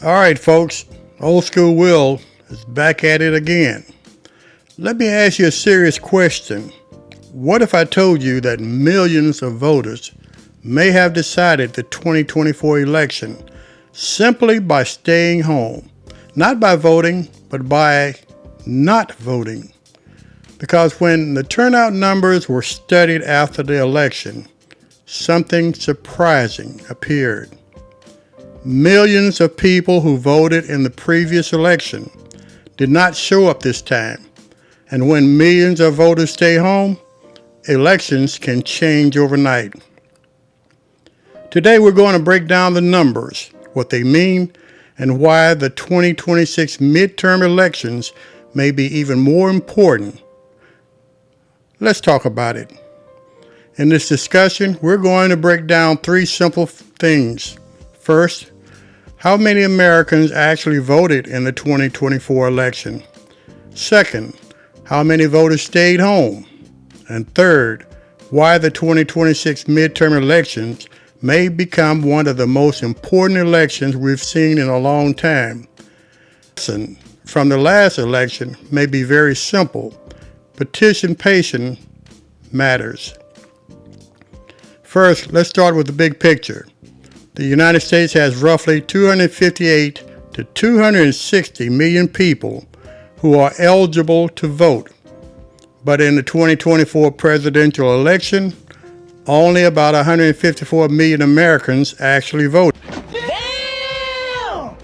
All right, folks, Old School Will is back at it again. Let me ask you a serious question. What if I told you that millions of voters may have decided the 2024 election simply by staying home? Not by voting, but by not voting. Because when the turnout numbers were studied after the election, something surprising appeared. Millions of people who voted in the previous election did not show up this time. And when millions of voters stay home, elections can change overnight. Today we're going to break down the numbers, what they mean, and why the 2026 midterm elections may be even more important. Let's talk about it. In this discussion, we're going to break down three simple things. First, how many Americans actually voted in the 2024 election? Second, how many voters stayed home? And third, why the 2026 midterm elections may become one of the most important elections we've seen in a long time. Lesson from the last election may be very simple. Participation matters. First, let's start with the big picture. The United States has roughly 258 to 260 million people who are eligible to vote. But in the 2024 presidential election, only about 154 million Americans actually voted. Damn!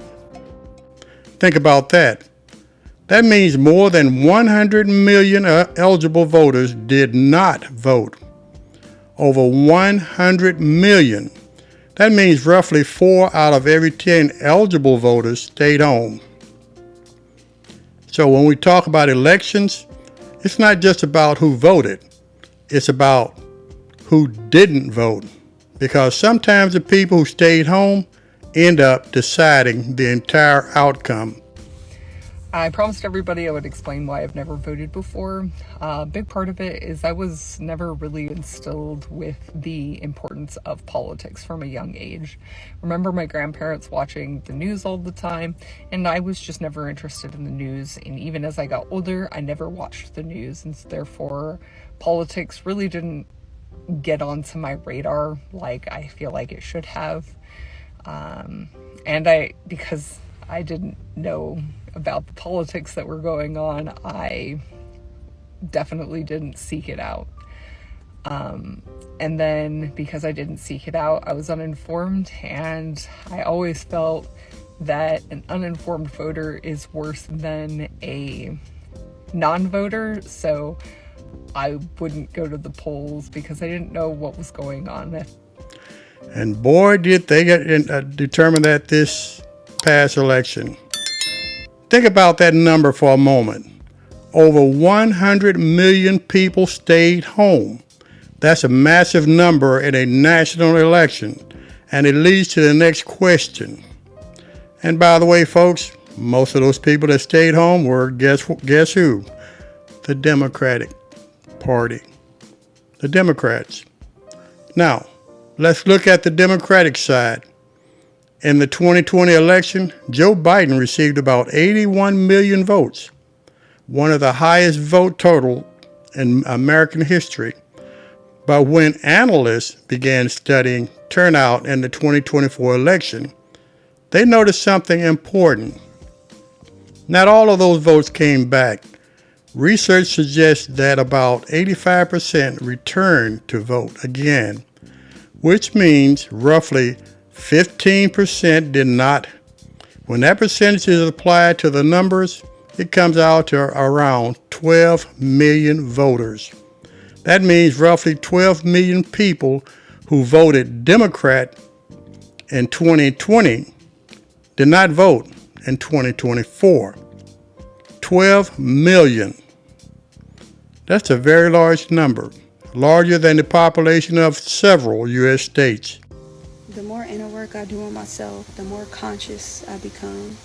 Think about that. That means more than 100 million eligible voters did not vote. Over 100 million. That means roughly 4 out of every 10 eligible voters stayed home. So when we talk about elections, it's not just about who voted. It's about who didn't vote. Because sometimes the people who stayed home end up deciding the entire outcome. I promised everybody I would explain why I've never voted before. A big part of it is I was never really instilled with the importance of politics from a young age. Remember my grandparents watching the news all the time, and I was just never interested in the news. And even as I got older, I never watched the news, and therefore politics really didn't get onto my radar like I feel like it should have. Because I didn't know about the politics that were going on, I definitely didn't seek it out. And then because I didn't seek it out, I was uninformed, and I always felt that an uninformed voter is worse than a non-voter, so I wouldn't go to the polls because I didn't know what was going on. And boy, did they get determined at this past election. Think about that number for a moment. Over 100 million people stayed home. That's a massive number in a national election, and it leads to the next question. And by the way, folks, most of those people that stayed home were, guess who? The Democratic Party. The Democrats. Now, let's look at the Democratic side. In the 2020 election, Joe Biden received about 81 million votes, one of the highest vote total in American history. But when analysts began studying turnout in the 2024 election, they noticed something important. Not all of those votes came back. Research suggests that about 85% returned to vote again, which means roughly 15% did not. When that percentage is applied to the numbers, it comes out to around 12 million voters. That means roughly 12 million people who voted Democrat in 2020 did not vote in 2024. 12 million. That's a very large number, larger than the population of several U.S. states. The more inner work I do on myself, the more conscious I become,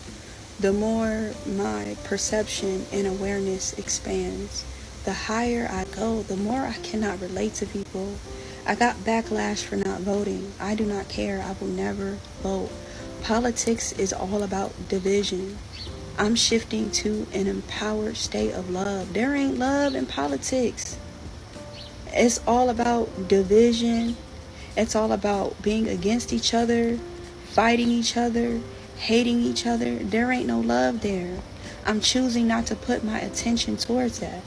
the more my perception and awareness expands. The higher I go, the more I cannot relate to people. I got backlash for not voting. I do not care. I will never vote. Politics is all about division. I'm shifting to an empowered state of love. There ain't love in politics. It's all about division. It's all about being against each other, fighting each other, hating each other. There ain't no love there. I'm choosing not to put my attention towards that.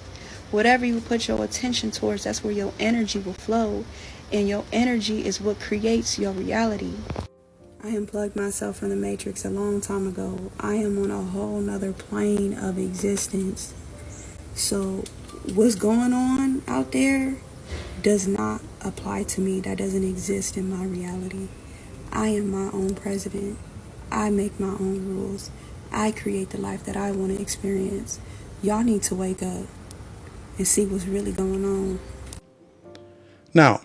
Whatever you put your attention towards, that's where your energy will flow. And your energy is what creates your reality. I unplugged myself from the matrix a long time ago. I am on a whole nother plane of existence. So what's going on out there does not apply to me. That doesn't exist in my reality. I am my own president. I make my own rules. I create the life that I want to experience. Y'all need to wake up and see what's really going on. Now,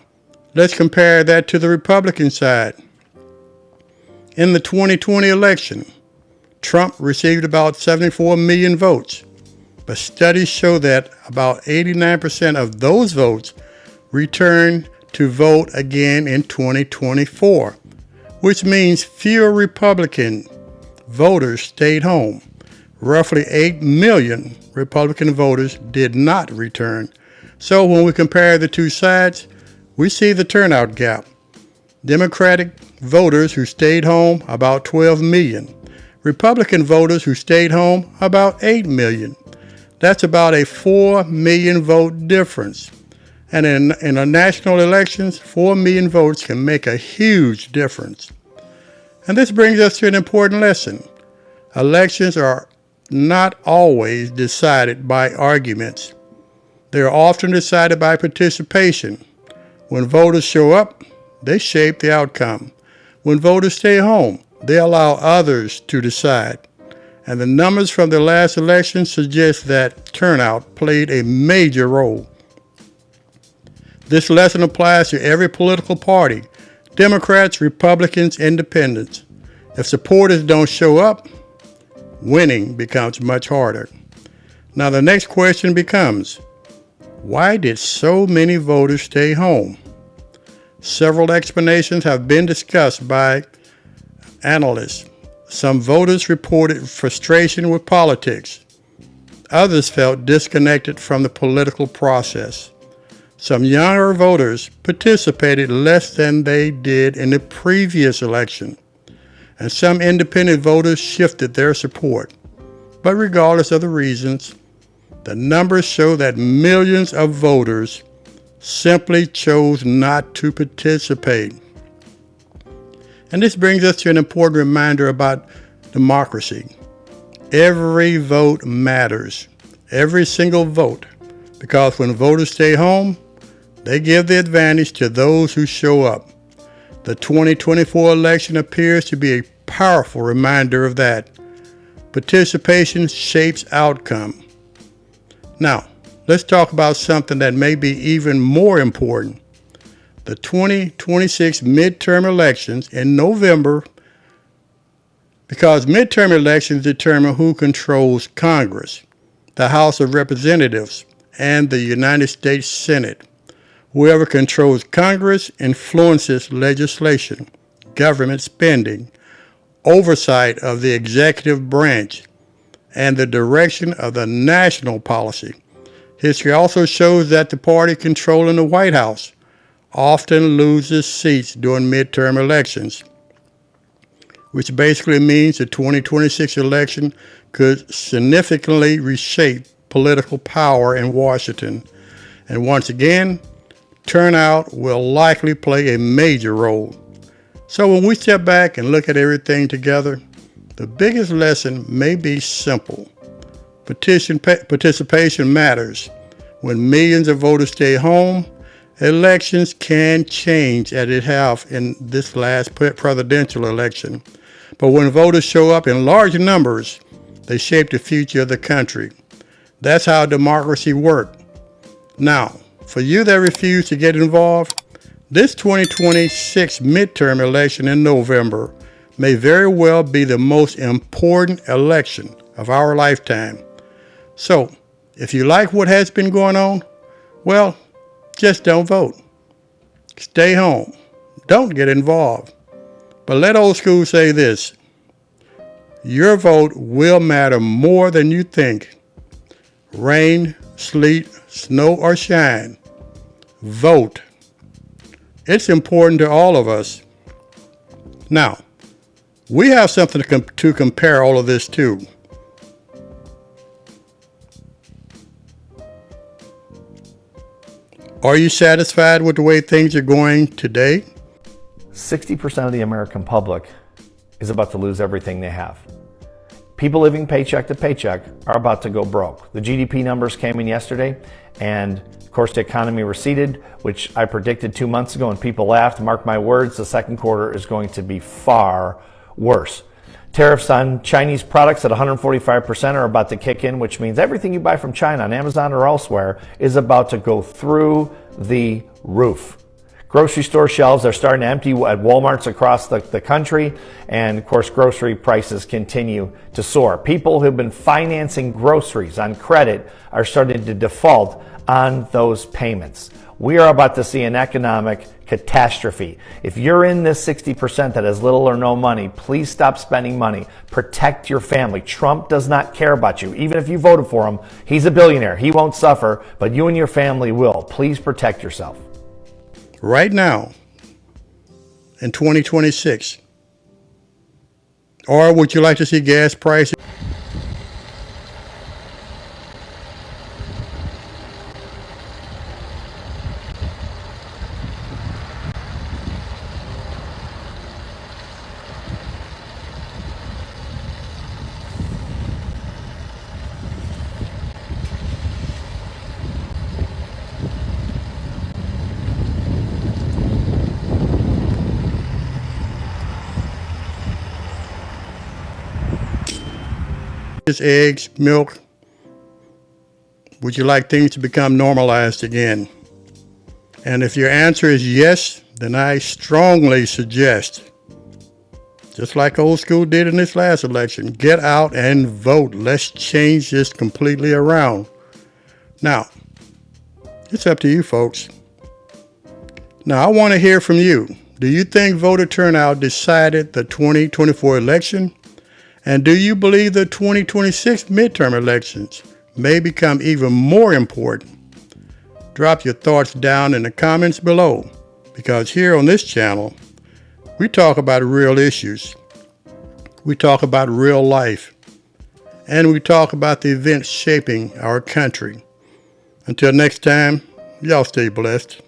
let's compare that to the Republican side. In the 2020 election, Trump received about 74 million votes, but studies show that about 89% of those votes returned to vote again in 2024, which means fewer Republican voters stayed home. Roughly 8 million Republican voters did not return. So when we compare the two sides, we see the turnout gap. Democratic voters who stayed home, about 12 million. Republican voters who stayed home, about 8 million. That's about a 4 million vote difference. And in our national elections, 4 million votes can make a huge difference. And this brings us to an important lesson. Elections are not always decided by arguments. They are often decided by participation. When voters show up, they shape the outcome. When voters stay home, they allow others to decide. And the numbers from the last election suggest that turnout played a major role. This lesson applies to every political party, Democrats, Republicans, Independents. If supporters don't show up, winning becomes much harder. Now the next question becomes, why did so many voters stay home? Several explanations have been discussed by analysts. Some voters reported frustration with politics. Others felt disconnected from the political process. Some younger voters participated less than they did in the previous election. And some independent voters shifted their support. But regardless of the reasons, the numbers show that millions of voters simply chose not to participate. And this brings us to an important reminder about democracy. Every vote matters. Every single vote. Because when voters stay home, they give the advantage to those who show up. The 2024 election appears to be a powerful reminder of that. Participation shapes outcome. Now, let's talk about something that may be even more important. The 2026 midterm elections in November, because midterm elections determine who controls Congress, the House of Representatives, and the United States Senate. Whoever controls Congress influences legislation, government spending, oversight of the executive branch, and the direction of the national policy. History also shows that the party controlling the White House often loses seats during midterm elections, which basically means the 2026 election could significantly reshape political power in Washington. And once again, turnout will likely play a major role. So when we step back and look at everything together, the biggest lesson may be simple. Participation matters. When millions of voters stay home, elections can change, as it have in this last presidential election. But when voters show up in large numbers, they shape the future of the country. That's how democracy works. Now, for you that refuse to get involved, this 2026 midterm election in November may very well be the most important election of our lifetime. So, if you like what has been going on, well, just don't vote. Stay home. Don't get involved. But let old school say this: Your vote will matter more than you think. Rain, sleet, snow, or shine. Vote. It's important to all of us. Now, we have something to compare all of this to. Are you satisfied with the way things are going today? 60% of the American public is about to lose everything they have. People living paycheck to paycheck are about to go broke. The GDP numbers came in yesterday, and of course the economy receded, which I predicted 2 months ago, and people laughed. Mark my words, the second quarter is going to be far worse. Tariffs on Chinese products at 145% are about to kick in, which means everything you buy from China on Amazon or elsewhere is about to go through the roof. Grocery store shelves are starting to empty at Walmarts across the country, and of course grocery prices continue to soar. People who've been financing groceries on credit are starting to default on those payments. We are about to see an economic catastrophe. If you're in this 60% that has little or no money, please stop spending money. Protect your family. Trump does not care about you. Even if you voted for him, he's a billionaire. He won't suffer, but you and your family will. Please protect yourself. Right now, in 2026? Or would you like to see gas prices? Eggs, milk? Would you like things to become normalized again? And if your answer is yes, then I strongly suggest, just like old school did in this last election, get out and vote. Let's change this completely around. Now, it's up to you folks. Now, I want to hear from you. Do you think voter turnout decided the 2024 election? And do you believe the 2026 midterm elections may become even more important? Drop your thoughts down in the comments below, because here on this channel, we talk about real issues. We talk about real life. And we talk about the events shaping our country. Until next time, y'all stay blessed.